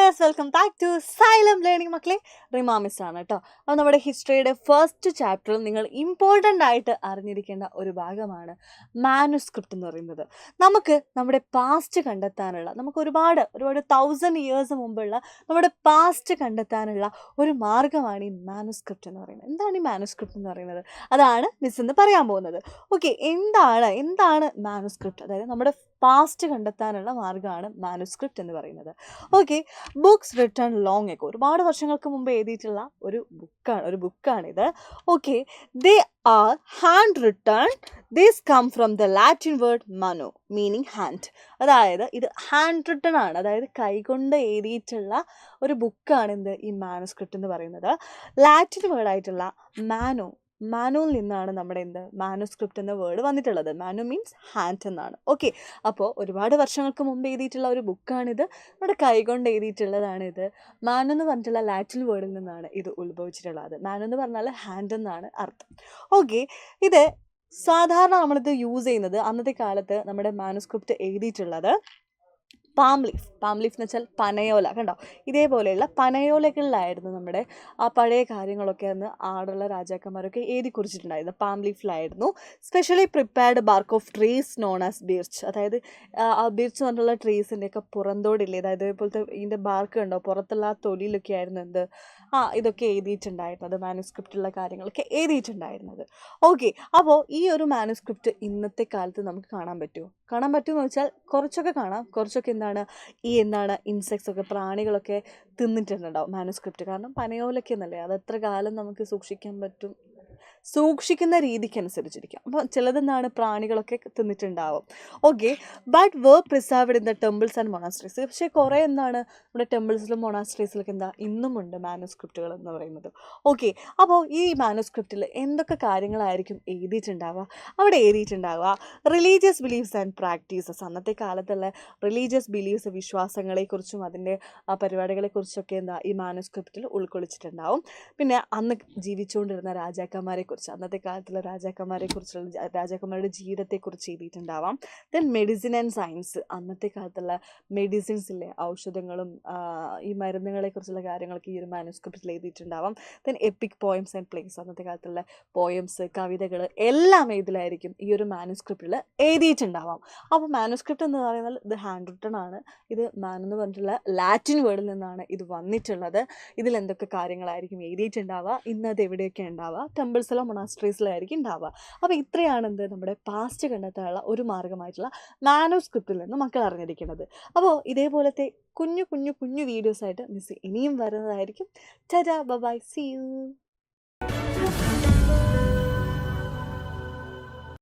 Dears, welcome back to Xylem learning മക്കളെ. Rima miss ആണ് കേട്ടോ. അപ്പോൾ നമ്മുടെ ഹിസ്റ്ററിയുടെ ഫസ്റ്റ് ചാപ്റ്ററിൽ നിങ്ങൾ ഇമ്പോർട്ടൻ്റ് ആയിട്ട് അറിഞ്ഞിരിക്കേണ്ട ഒരു ഭാഗമാണ് മാനുസ്ക്രിപ്റ്റ് എന്ന് പറയുന്നത്. നമുക്ക് നമ്മുടെ പാസ്റ്റ് കണ്ടെത്താനുള്ള, നമുക്ക് ഒരുപാട് 1000 ഇയേഴ്സ് മുമ്പുള്ള നമ്മുടെ പാസ്റ്റ് കണ്ടെത്താനുള്ള ഒരു മാർഗ്ഗമാണ് ഈ മാനുസ്ക്രിപ്റ്റ് എന്ന് പറയുന്നത്. എന്താണ് ഈ മാനുസ്ക്രിപ്റ്റ് എന്ന് പറയുന്നത്? അതാണ് മിസ് ഇന്ന് പറയാൻ പോകുന്നത്. ഓക്കെ, എന്താണ് മാനുസ്ക്രിപ്റ്റ്? അതായത് നമ്മുടെ പാസ്റ്റ് കണ്ടെത്താനുള്ള മാർഗ്ഗമാണ് മാനുസ്ക്രിപ്റ്റ് എന്ന് പറയുന്നത്. Okay, books written long ago, ഒരുപാട് വർഷങ്ങൾക്ക് മുമ്പ് എഴുതിയിട്ടുള്ള ഒരു ബുക്കാണിത്. Okay, they are hand written. This come from the Latin word mano, meaning hand. അതായത് ഇത് ഹാൻഡ് റിട്ടൺ ആണ്, അതായത് കൈകൊണ്ട് എഴുതിയിട്ടുള്ള ഒരു ബുക്കാണ് ഈ മാനുസ്ക്രിപ്റ്റ് എന്ന് പറയുന്നത്. ലാറ്റിൻ വേർഡായിട്ടുള്ള മാനുവിൽ നിന്നാണ് നമ്മുടെ മാനുസ്ക്രിപ്റ്റ് എന്ന വേർഡ് വന്നിട്ടുള്ളത്. മാനു മീൻസ് ഹാൻഡ് എന്നാണ്. ഓക്കെ, അപ്പോൾ ഒരുപാട് വർഷങ്ങൾക്ക് മുമ്പ് എഴുതിയിട്ടുള്ള ഒരു ബുക്കാണിത്, നമ്മുടെ കൈകൊണ്ട് എഴുതിയിട്ടുള്ളതാണിത്. മാനു എന്ന് പറഞ്ഞിട്ടുള്ള ലാറ്റിൻ വേർഡിൽ നിന്നാണ് ഇത് ഉത്ഭവിച്ചിട്ടുള്ളത്. മാനു എന്ന് പറഞ്ഞാൽ ഹാൻഡ് എന്നാണ് അർത്ഥം. ഓക്കെ, ഇത് സാധാരണ നമ്മളിത് യൂസ് ചെയ്യുന്നത്, അന്നത്തെ കാലത്ത് നമ്മുടെ മാനുസ്ക്രിപ്റ്റ് എഴുതിയിട്ടുള്ളത് പാം ലീഫ് എന്ന് വെച്ചാൽ പനയോല. കണ്ടോ, ഇതേപോലെയുള്ള പനയോലകളിലായിരുന്നു നമ്മുടെ ആ പഴയ കാര്യങ്ങളൊക്കെ അന്ന് ആടുള്ള രാജാക്കന്മാരൊക്കെ എഴുതി കുറിച്ചിട്ടുണ്ടായിരുന്നു. പാം ലീഫിലായിരുന്നു. Specially prepared bark of trees known as birch. അതായത് ആ ബിർച്ച് എന്ന് പറഞ്ഞിട്ടുള്ള ട്രീസിൻ്റെയൊക്കെ പുറന്തോടില്ലേ, അതായത് ഇപ്പോഴത്തെ ഇതിൻ്റെ ബാർക്ക് ഉണ്ടോ, പുറത്തുള്ള ആ തൊലിയിലൊക്കെ ആയിരുന്നു ഇതൊക്കെ എഴുതിയിട്ടുണ്ടായിരുന്നത്, മാനുസ്ക്രിപ്റ്റുള്ള കാര്യങ്ങളൊക്കെ എഴുതിയിട്ടുണ്ടായിരുന്നത്. ഓക്കെ, അപ്പോൾ ഈ ഒരു മാനുസ്ക്രിപ്റ്റ് ഇന്നത്തെ കാലത്ത് നമുക്ക് കാണാൻ പറ്റുമെന്ന് വെച്ചാൽ കുറച്ചൊക്കെ കാണാം, കുറച്ചൊക്കെ ഇൻസെക്ട്സ് ഒക്കെ, പ്രാണികളൊക്കെ തിന്നിട്ടുണ്ടാവും മാനുസ്ക്രിപ്റ്റ്. കാരണം പനയോലൊക്കെ എന്നല്ലേ, അത് എത്ര കാലം നമുക്ക് സൂക്ഷിക്കാൻ പറ്റും, സൂക്ഷിക്കുന്ന രീതിക്കനുസരിച്ചിരിക്കും. അപ്പോൾ ചിലതെന്താണ് പ്രാണികളൊക്കെ തിന്നിട്ടുണ്ടാവും. Okay, but were preserved in the temples and monasteries. പക്ഷേ കുറേ നമ്മുടെ ടെമ്പിൾസിലും മൊണാസ്ട്രീസിലൊക്കെ ഇന്നുമുണ്ട് മാനുസ്ക്രിപ്റ്റുകൾ എന്ന് പറയുന്നത്. ഓക്കെ, അപ്പോൾ ഈ മാനുസ്ക്രിപ്റ്റിൽ എന്തൊക്കെ കാര്യങ്ങളായിരിക്കും അവിടെ എഴുതിയിട്ടുണ്ടാവുക? Religious beliefs and practices. അന്നത്തെ കാലത്തുള്ള റിലീജിയസ് ബിലീഫ്സ്, വിശ്വാസങ്ങളെക്കുറിച്ചും അതിൻ്റെ പരിപാടികളെക്കുറിച്ചൊക്കെ ഈ മാനുസ്ക്രിപ്റ്റിൽ ഉൾക്കൊള്ളിച്ചിട്ടുണ്ടാവും. പിന്നെ അന്ന് ജീവിച്ചുകൊണ്ടിരുന്ന രാജാക്കന്മാരെക്കുറിച്ച്, അന്നത്തെ കാലത്തുള്ള രാജാക്കന്മാരുടെ ജീവിതത്തെക്കുറിച്ച് എഴുതിയിട്ടുണ്ടാവാം. ദെൻ മെഡിസിൻ ആൻഡ് സയൻസ്, അന്നത്തെ കാലത്തുള്ള മെഡിസിൻസ് ഇല്ലേ, ഔഷധങ്ങളും ഈ മരുന്നുകളെക്കുറിച്ചുള്ള കാര്യങ്ങളൊക്കെ ഈ ഒരു മാനുസ്ക്രിപ്റ്റിൽ എഴുതിയിട്ടുണ്ടാവാം. Then epic poems and plays, അന്നത്തെ കാലത്തുള്ള പോയംസ്, കവിതകൾ എല്ലാം ഇതിലായിരിക്കും ഈ ഒരു മാനുസ്ക്രിപ്റ്റിൽ എഴുതിയിട്ടുണ്ടാവാം. അപ്പോൾ മാനുസ്ക്രിപ്റ്റ് എന്ന് പറയുന്നത് ഇത് ഹാൻഡ് റിട്ടൺ ആണ്. ഇത് എന്ന് പറഞ്ഞിട്ടുള്ള ലാറ്റിൻ വേർഡിൽ നിന്നാണ് ഇത് വന്നിട്ടുള്ളത്. ഇതിൽ എന്തൊക്കെ കാര്യങ്ങളായിരിക്കും എഴുതിയിട്ടുണ്ടാവുക, ഇന്നത് എവിടെയൊക്കെ ഉണ്ടാവുക, ടെമ്പിൾസിലോ മൊണാസ്ട്രീസിലായിരിക്കും ഉണ്ടാവുക. അപ്പോൾ ഇത്രയാണ് നമ്മുടെ പാസ്റ്റ് കണ്ടെത്താനുള്ള ഒരു മാർഗ്ഗമായിട്ടുള്ള മാനുസ്ക്രിപ്റ്റിൽ നിന്ന് മക്കൾ അറിഞ്ഞിരിക്കുന്നത്. അപ്പോൾ ഇതേപോലത്തെ കുഞ്ഞു വീഡിയോസായിട്ട് മിസ് ഇനിയും വരുന്നതായിരിക്കും. Tata, bye, see U.